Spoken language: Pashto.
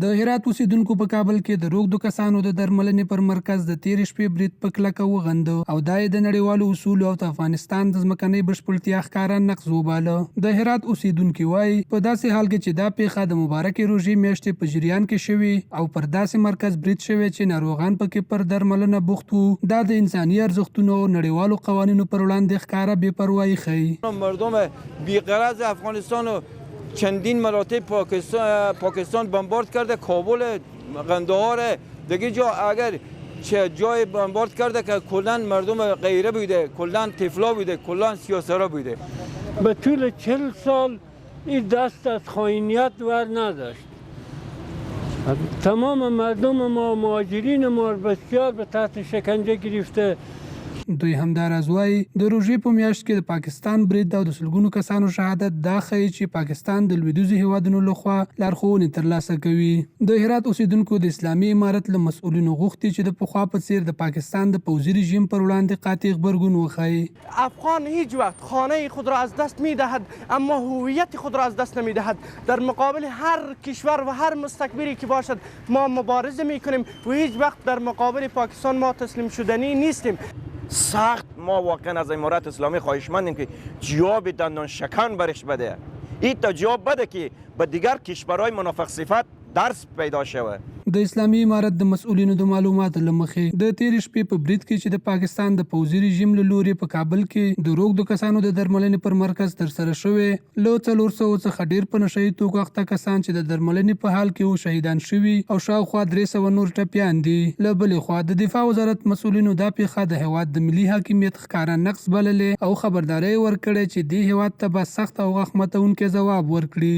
د هرات اوسیدونکو په کابل کې د روږدو کسانو د درملنې پر مرکز د تېرې شپې برید په کلکه وغنده او دا یې د نړیوالو اصولو او د افغانستان د ځمکنۍ بشپړتیا ښکاره نقض وباله. د هرات اوسیدونکي وایي په داسې حال کې چې دا پیښه د مبارکې روژې میاشتې په جریان کې شوې او پر داسې مرکز برید شوی چې ناروغان پکې پر درملنه بوخت وو، دا د انساني ارزښتونو او نړیوالو قوانینو پر وړاندې ښکاره بېپروایي ښیي. مردم بی‌غرض افغانستان و چندین مراتب پاکستان بمبارد کرده، کابل، قندهار، دیگه جا اگر چه جای بمبارد کرده که کلان مردم غیره بوده، کلان طفلا بوده، کلان سیاسرا بوده. به طول 40 سال این دست از خائنیت ور نداشت. تمام مردم ما، مهاجرین ما بسیار به تحت شکنجه گرفته. دوی همداراز وایي د روژې په میاشت کې د پاکستان برید او د سلګونو کسانو شهادت دا ښیي چې پاکستان د لویدیځو هیوادونو لخوا لارښوونې ترلاسه کوي. د هرات اوسیدونکو د اسلامي امارت له مسؤلینو غوښتي چې د پخوا په څیر د پاکستان د پوځي رژیم پر وړاندې قاطع غبرګون وښیي. افغان هیچ وقت خانه خود را از دست میدهد اما هویت خود را از دست نمیدهد. در مقابل هر کشور و هر مستکبری که باشد ما مبارزه میکنیم و هیچ وقت در مقابل پاکستان ما تسلیم شدنی نیستیم. سخت ما واقعا از امارت اسلامی خواهشمندیم که جواب دندان شکن برش بده. این تا جواب بده که به دیگر کشورهای منافق صفت درس پیدا شود. د اسلامي امارت د مسؤلینو د معلوماتو له مخې د تېرې شپې په برید کې چې د پاکستان د پوځي رژیم له لورې په کابل کې د روږدو کسانو د درملنې پر مرکز ترسره شوی له 400 څخه ډېر په نشه یي توکو اخته کسان چې د درملنې په حال کې وو شهیدان شوي او شاوخوا 300 نور ټپیان دي. له بلې خوا د دفاع وزارت مسؤلینو دا پیښه د هېواد د ملي حاکمیت ښکاره نقض بللې او خبرداری ورکړې چې دې هېواد ته به سخت او غاښ ماتونکی ځواب ورکړي.